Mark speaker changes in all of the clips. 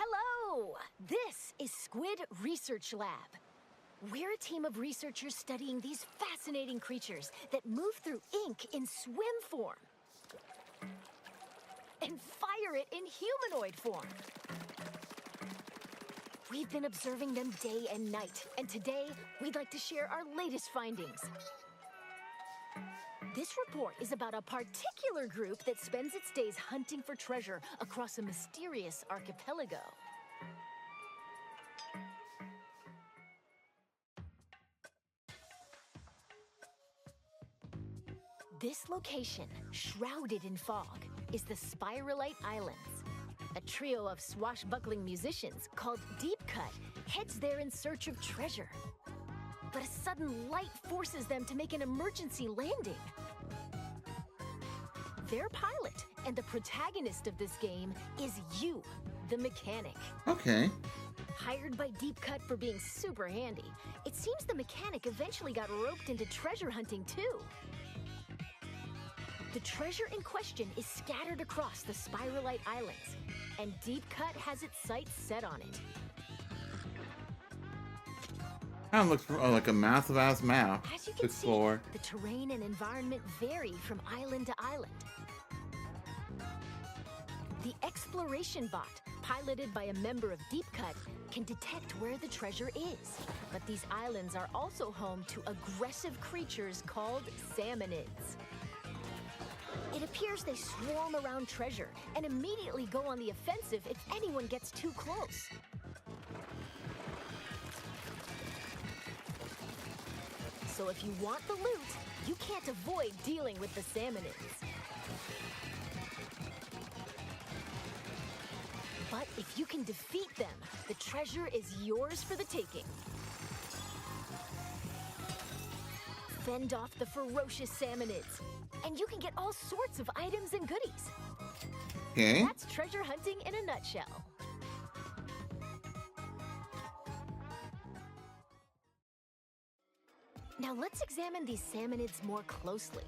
Speaker 1: Hello! This is Squid Research Lab. We're a team of researchers studying these fascinating creatures that move through ink in swim form and fire it in humanoid form. We've been observing them day and night, and today we'd like to share our latest findings. This report is about a particular group that spends its days hunting for treasure across a mysterious archipelago. This location, shrouded in fog, is the Spiralite Islands. A trio of swashbuckling musicians called Deep Cut heads there in search of treasure. But a sudden light forces them to make an emergency landing. Their pilot and the protagonist of this game is you, the mechanic.
Speaker 2: Okay.
Speaker 1: Hired by Deep Cut for being super handy, it seems the mechanic eventually got roped into treasure hunting too. The treasure in question is scattered across the Spiralite Islands, and Deep Cut has its sights set on it.
Speaker 2: Kind of looks like a massive-ass map
Speaker 1: As you
Speaker 2: to
Speaker 1: can
Speaker 2: explore.
Speaker 1: see, the terrain and environment vary from island to island. The exploration bot, piloted by a member of Deep Cut, can detect where the treasure is. But these islands are also home to aggressive creatures called salmonids. It appears they swarm around treasure and immediately go on the offensive if anyone gets too close. So if you want the loot, you can't avoid dealing with the salmonids. But if you can defeat them, the treasure is yours for the taking. Fend off the ferocious salmonids, and you can get all sorts of items and goodies.
Speaker 2: Okay.
Speaker 1: That's treasure hunting in a nutshell. Now let's examine these salmonids more closely.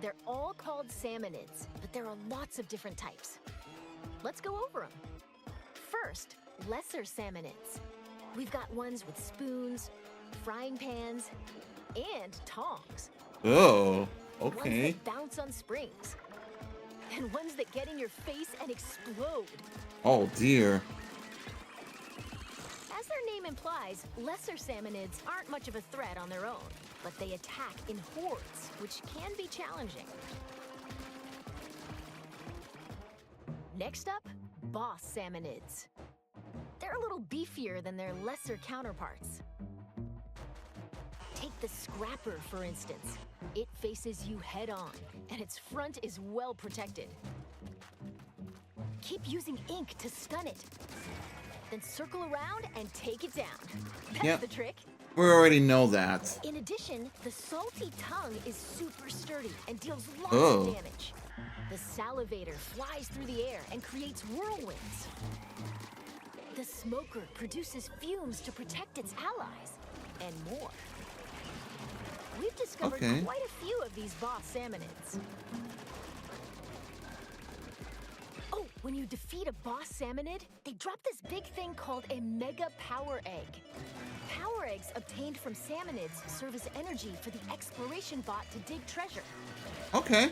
Speaker 1: They're all called salmonids, but there are lots of different types. Let's go over them. First, lesser salmonids. We've got ones with spoons, frying pans, and tongs.
Speaker 2: Oh,
Speaker 1: Ones
Speaker 2: okay.
Speaker 1: that bounce on springs. And ones that get in your face and explode.
Speaker 2: Oh dear.
Speaker 1: As their name implies, lesser salmonids aren't much of a threat on their own, but they attack in hordes, which can be challenging. Next up, boss salmonids. They're a little beefier than their lesser counterparts. Take the Scrapper, for instance. It faces you head on, and its front is well protected. Keep using ink to stun it. Then circle around and take it down. That's the trick.
Speaker 2: We already know that.
Speaker 1: In addition, the salty tongue is super sturdy and deals lots of damage. The salivator flies through the air and creates whirlwinds. The smoker produces fumes to protect its allies, and more. We've discovered quite a few of these boss salmonids. Oh, when you defeat a boss salmonid, they drop this big thing called a mega power egg. Power eggs obtained from salmonids serve as energy for the exploration bot to dig treasure.
Speaker 2: Okay.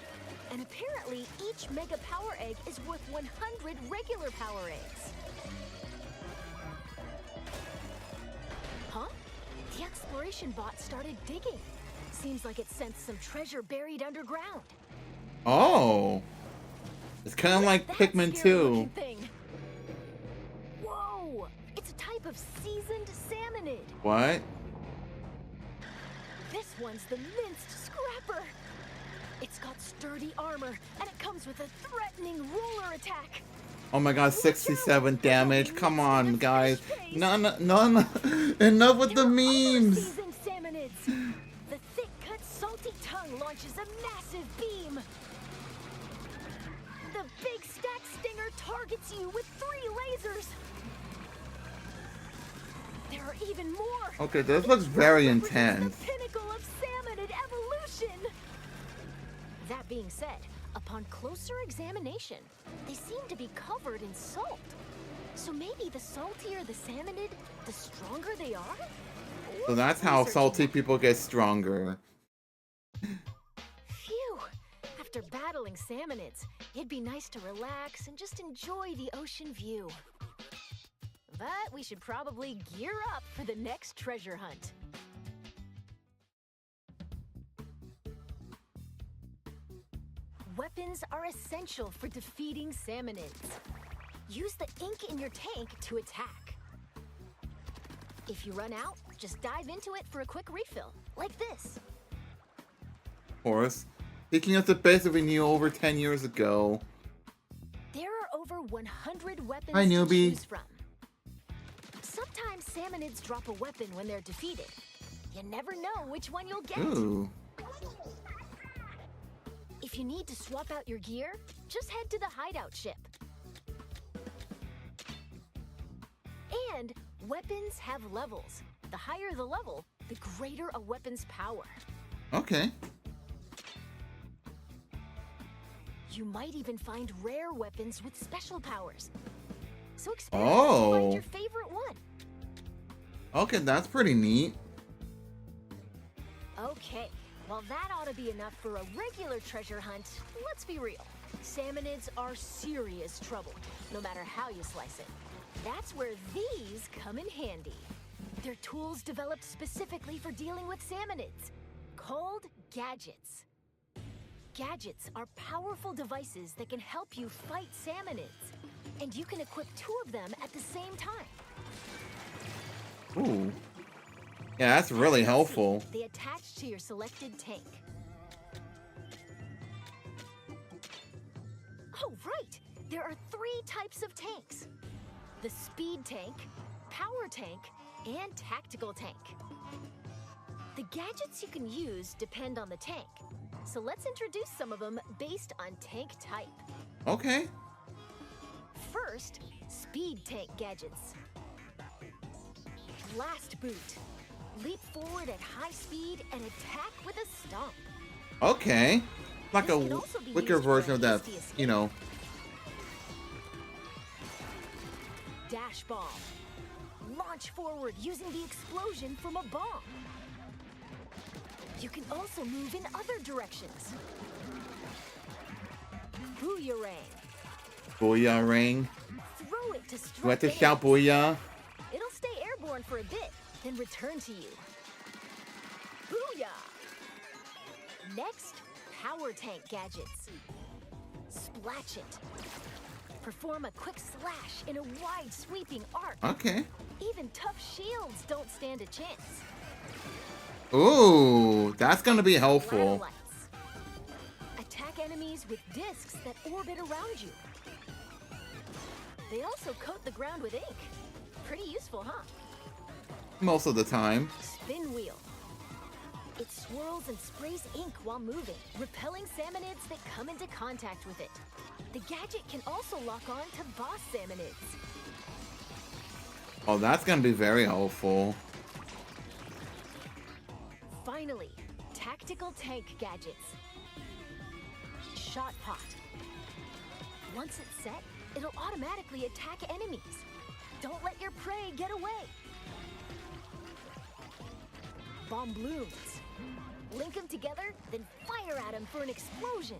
Speaker 1: And apparently, each mega power egg is worth 100 regular power eggs. Huh? The exploration bot started digging. Seems like it sensed some treasure buried underground.
Speaker 2: Oh. It's kind of like Pikmin 2.
Speaker 1: Whoa! It's a type of seasoned salmonid.
Speaker 2: What?
Speaker 1: This one's the minced Scrapper. It's got sturdy armor, and it comes with a threatening roller attack.
Speaker 2: Oh my god, 67 damage. Come on, guys. None. Enough with the memes.
Speaker 1: The thick-cut, salty tongue launches a massive beam. The big stack stinger targets you with 3 lasers. There are even more.
Speaker 2: Okay, this looks very intense.
Speaker 1: The pinnacle of salmonid evolution. That being said, upon closer examination, they seem to be covered in salt. So maybe the saltier the salmonid, the stronger they are?
Speaker 2: So that's how salty people get stronger.
Speaker 1: Phew! After battling salmonids, it'd be nice to relax and just enjoy the ocean view. But we should probably gear up for the next treasure hunt. Weapons are essential for defeating salmonids. Use the ink in your tank to attack. If you run out, just dive into it for a quick refill, like this.
Speaker 2: Of course. Speaking of the base that we knew over 10 years ago.
Speaker 1: There are over 100 weapons
Speaker 2: Hi,
Speaker 1: to
Speaker 2: newbie.
Speaker 1: choose from. Sometimes salmonids drop a weapon when they're defeated. You never know which one you'll get.
Speaker 2: Ooh.
Speaker 1: If you need to swap out your gear, just head to the hideout ship. And weapons have levels. The higher the level, the greater a weapon's power.
Speaker 2: Okay.
Speaker 1: You might even find rare weapons with special powers. So experiment and find your favorite one.
Speaker 2: Okay, that's pretty neat.
Speaker 1: Okay, well that ought to be enough for a regular treasure hunt. Let's be real. Salmonids are serious trouble, no matter how you slice it. That's where these come in handy. They're tools developed specifically for dealing with salmonids, called gadgets. Gadgets are powerful devices that can help you fight salmonids, and you can equip 2 of them at the same time.
Speaker 2: Ooh. Yeah, that's really helpful.
Speaker 1: They attach to your selected tank. Oh, right! There are 3 types of tanks. The speed tank, power tank, and tactical tank. The gadgets you can use depend on the tank, so let's introduce some of them based on tank type.
Speaker 2: Okay.
Speaker 1: First, speed tank gadgets. Blast boot. Leap forward at high speed and attack with a stomp.
Speaker 2: Okay. Like
Speaker 1: This
Speaker 2: a
Speaker 1: can also be
Speaker 2: quicker
Speaker 1: used for
Speaker 2: version of that,
Speaker 1: hasty escape.
Speaker 2: you know.
Speaker 1: Dash bomb. Launch forward using the explosion from a bomb. You can also move in other directions. Booyarang.
Speaker 2: Booyah ring.
Speaker 1: Throw it to strike
Speaker 2: Do I have to
Speaker 1: the
Speaker 2: shout
Speaker 1: enemies.
Speaker 2: booyah?
Speaker 1: It'll stay airborne for a bit, then return to you. Booyah! Next, power tank gadgets. Splatch it. Perform a quick slash in a wide sweeping arc.
Speaker 2: Okay.
Speaker 1: Even tough shields don't stand a chance.
Speaker 2: Ooh, that's gonna be helpful.
Speaker 1: Lights. Attack enemies with discs that orbit around you. They also coat the ground with ink. Pretty useful, huh?
Speaker 2: Most of the time.
Speaker 1: Spin wheel. It swirls and sprays ink while moving, repelling salmonids that come into contact with it. The gadget can also lock on to boss salmonids.
Speaker 2: Oh, that's gonna be very helpful.
Speaker 1: Finally, tactical tank gadgets. Shot pot. Once it's set, it'll automatically attack enemies. Don't let your prey get away. Bomb blooms. Link them together, then fire at them for an explosion.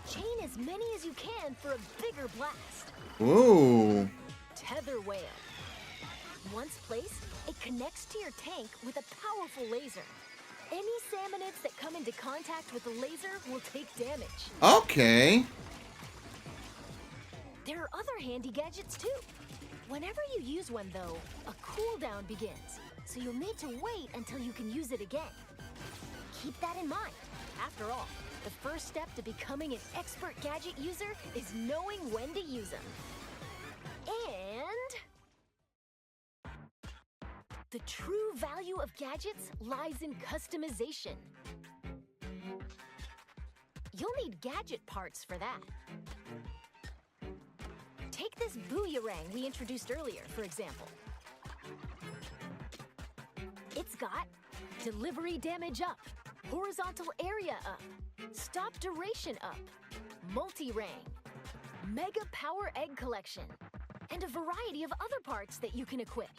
Speaker 1: Chain as many as you can for a bigger blast.
Speaker 2: Ooh.
Speaker 1: Tether whale. Once placed, it connects to your tank with a powerful laser. Any salmonids that come into contact with the laser will take damage.
Speaker 2: Okay.
Speaker 1: There are other handy gadgets too. Whenever you use one though, a cooldown begins, so you'll need to wait until you can use it again. Keep that in mind. After all, the first step to becoming an expert gadget user is knowing when to use them. And the true value of gadgets lies in customization. You'll need gadget parts for that. Take this booyarang we introduced earlier, for example. It's got delivery damage up, horizontal area up, stop duration up, multi-rang, Mega Power Egg Collection, and a variety of other parts that you can equip.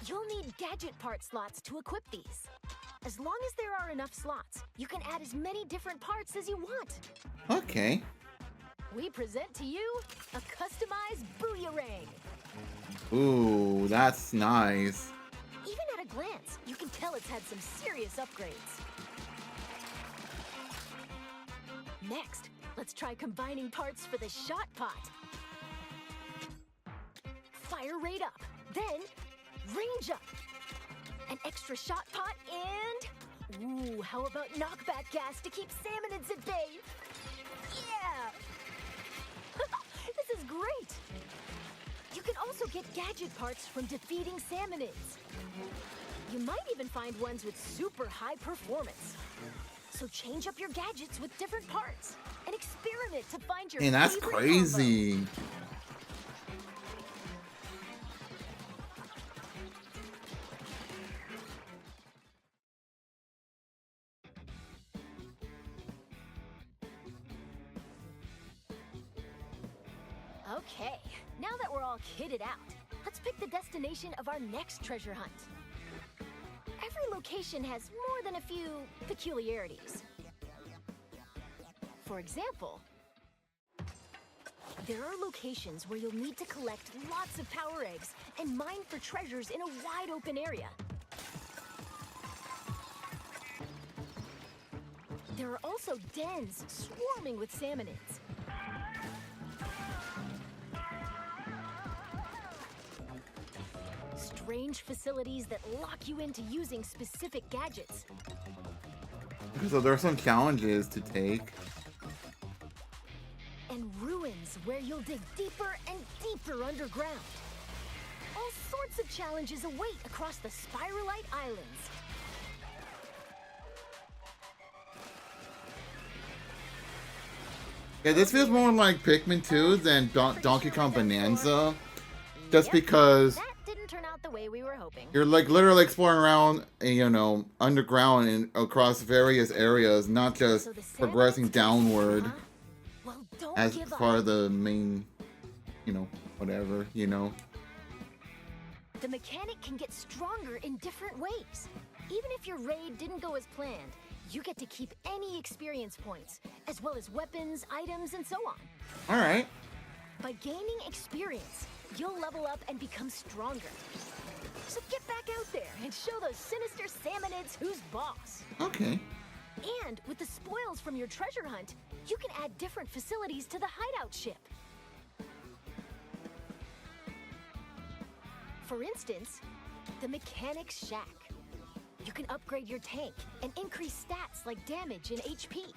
Speaker 1: You'll need gadget part slots to equip these. As long as there are enough slots, you can add as many different parts as you want.
Speaker 2: Okay.
Speaker 1: We present to you a customized Booyarang.
Speaker 2: Ooh, that's nice.
Speaker 1: Even at a glance, you can tell it's had some serious upgrades. Next, let's try combining parts for the shot pot. Fire rate up, then range up. An extra shot pot and... Ooh, how about knockback gas to keep salmonids at bay? Yeah! This is great! You can also get gadget parts from defeating salmonids. You might even find ones with super high performance. So change up your gadgets with different parts and experiment to find your
Speaker 2: And that's
Speaker 1: favorite
Speaker 2: crazy.
Speaker 1: combo. Okay, now that we're all kitted out, let's pick the destination of our next treasure hunt. Every location has more than a few peculiarities. For example, there are locations where you'll need to collect lots of power eggs and mine for treasures in a wide open area. There are also dens swarming with salmonids. Strange facilities that lock you into using specific gadgets.
Speaker 2: So there are some challenges to take.
Speaker 1: And ruins where you'll dig deeper and deeper underground. All sorts of challenges await across the Spiralite Islands.
Speaker 2: Yeah, this feels more like Pikmin 2 than Donkey Kong Bonanza. Just because
Speaker 1: That didn't turn out the way we were hoping.
Speaker 2: you're like literally exploring around, you know, underground and across various areas, not just
Speaker 1: So the
Speaker 2: progressing
Speaker 1: salmonids
Speaker 2: downward
Speaker 1: huh? Well, don't
Speaker 2: as
Speaker 1: give
Speaker 2: far
Speaker 1: up.
Speaker 2: as the main, you know, whatever, you know.
Speaker 1: The mechanic can get stronger in different ways. Even if your raid didn't go as planned, you get to keep any experience points, as well as weapons, items, and so on.
Speaker 2: Alright.
Speaker 1: By gaining experience, you'll level up and become stronger. So get back out there and show those sinister salmonids who's boss.
Speaker 2: Okay.
Speaker 1: And with the spoils from your treasure hunt, you can add different facilities to the hideout ship. For instance, the Mechanic's Shack. You can upgrade your tank and increase stats like damage and HP.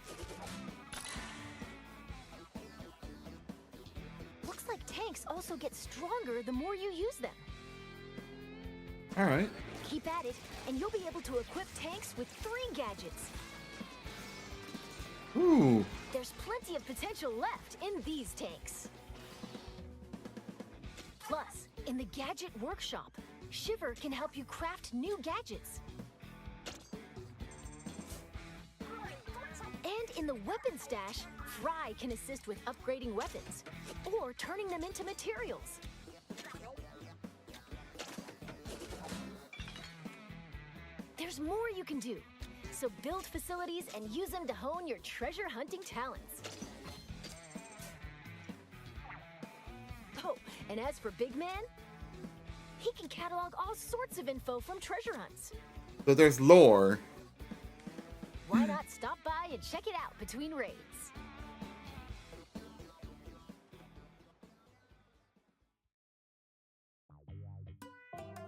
Speaker 1: Looks like tanks also get stronger the more you use them.
Speaker 2: Alright.
Speaker 1: Keep at it, and you'll be able to equip tanks with 3 gadgets.
Speaker 2: Ooh.
Speaker 1: There's plenty of potential left in these tanks. Plus, in the Gadget Workshop, Shiver can help you craft new gadgets. And in the Weapon Stash, Fry can assist with upgrading weapons or turning them into materials. There's more you can do, so build facilities and use them to hone your treasure hunting talents. Oh, and as for Big Man, he can catalog all sorts of info from treasure hunts.
Speaker 2: So there's lore.
Speaker 1: Why not stop by and check it out between raids?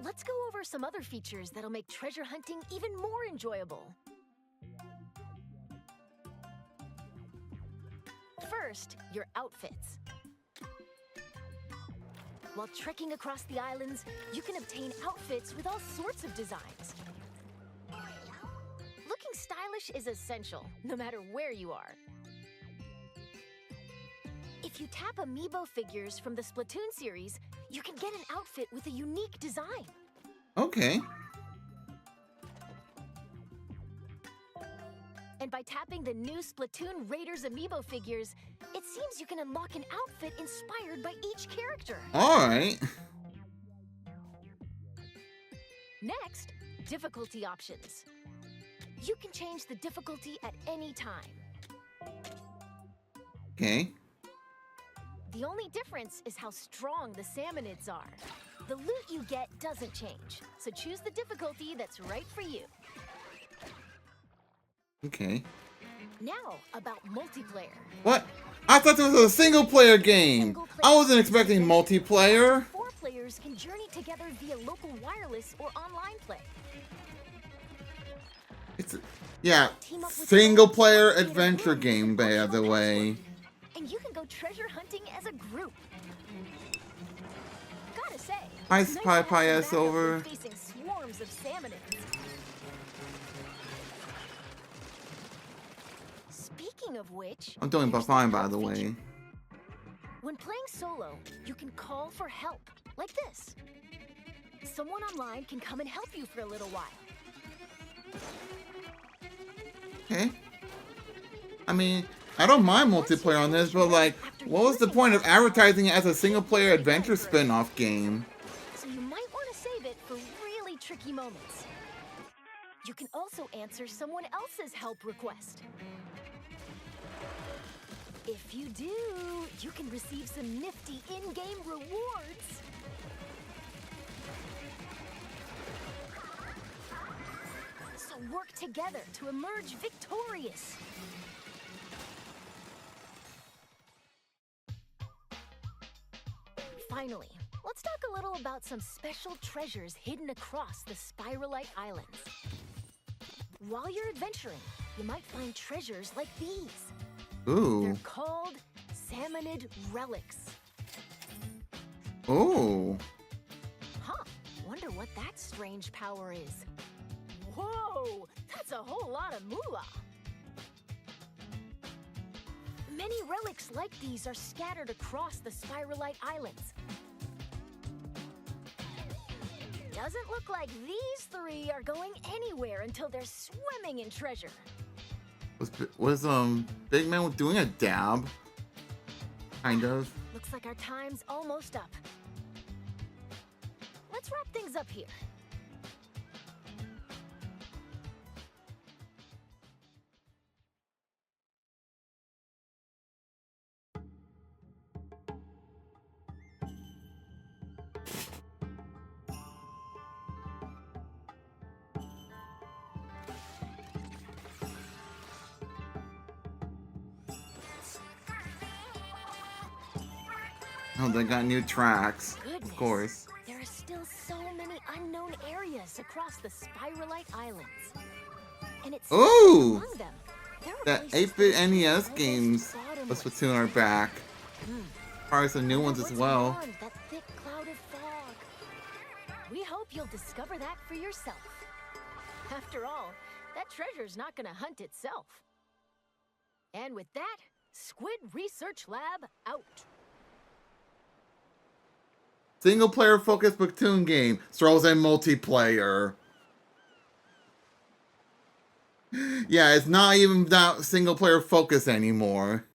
Speaker 1: Let's go over some other features that'll make treasure hunting even more enjoyable. First, your outfits. While trekking across the islands, you can obtain outfits with all sorts of designs. Looking stylish is essential, no matter where you are. If you tap Amiibo figures from the Splatoon series, you can get an outfit with a unique design.
Speaker 2: Okay.
Speaker 1: And by tapping the new Splatoon Raiders amiibo figures, it seems you can unlock an outfit inspired by each character.
Speaker 2: Alright.
Speaker 1: Next, difficulty options. You can change the difficulty at any time.
Speaker 2: Okay.
Speaker 1: The only difference is how strong the salmonids are. The loot you get doesn't change, so choose the difficulty that's right for you.
Speaker 2: Okay.
Speaker 1: Now, about multiplayer.
Speaker 2: What? I thought this was a single-player game. I wasn't expecting multiplayer.
Speaker 1: 4 players can journey together via local wireless or online play.
Speaker 2: Yeah, single-player adventure game, by the way.
Speaker 1: And you can go treasure hunting as a group. Gotta say,
Speaker 2: Hi,
Speaker 1: it's nice
Speaker 2: Spy
Speaker 1: to
Speaker 2: Pie
Speaker 1: have
Speaker 2: S
Speaker 1: some backup
Speaker 2: over.
Speaker 1: when facing swarms of salmonids. Speaking of which,
Speaker 2: I'm doing
Speaker 1: there's
Speaker 2: fine,
Speaker 1: the
Speaker 2: by
Speaker 1: help
Speaker 2: the way.
Speaker 1: feature. When playing solo, you can call for help, like this. Someone online can come and help you for a little while.
Speaker 2: Okay. I mean, I don't mind multiplayer on this, but like, what was the point of advertising it as a single-player adventure spin-off game?
Speaker 1: So you might want to save it for really tricky moments. You can also answer someone else's help request. If you do, you can receive some nifty in-game rewards. So work together to emerge victorious. Finally, let's talk a little about some special treasures hidden across the Spiralite Islands. While you're adventuring, you might find treasures like these.
Speaker 2: Ooh.
Speaker 1: They're called salmonid relics.
Speaker 2: Ooh.
Speaker 1: Huh, wonder what that strange power is. Whoa, that's a whole lot of moolah. Many relics like these are scattered across the Spiralite Islands. Doesn't look like these 3 are going anywhere until they're swimming in treasure.
Speaker 2: Was Big Man doing a dab? Kind of.
Speaker 1: Looks like our time's almost up. Let's wrap things up here.
Speaker 2: Oh, they got new tracks.
Speaker 1: Goodness,
Speaker 2: Of course.
Speaker 1: there are still so many unknown areas across the Spiralite Islands. And it's
Speaker 2: Ooh!
Speaker 1: among them, there are
Speaker 2: That
Speaker 1: places
Speaker 2: 8-bit
Speaker 1: that
Speaker 2: NES
Speaker 1: almost
Speaker 2: games
Speaker 1: bottomless.
Speaker 2: of Splatoon are back. Probably some new ones as
Speaker 1: What's
Speaker 2: well.
Speaker 1: beyond that thick cloud of fog? We hope you'll discover that for yourself. After all, that treasure's not gonna hunt itself. And with that, Squid Research Lab out.
Speaker 2: Single-player focused Splatoon game. Throws in multiplayer. Yeah, it's not even that single-player focus anymore.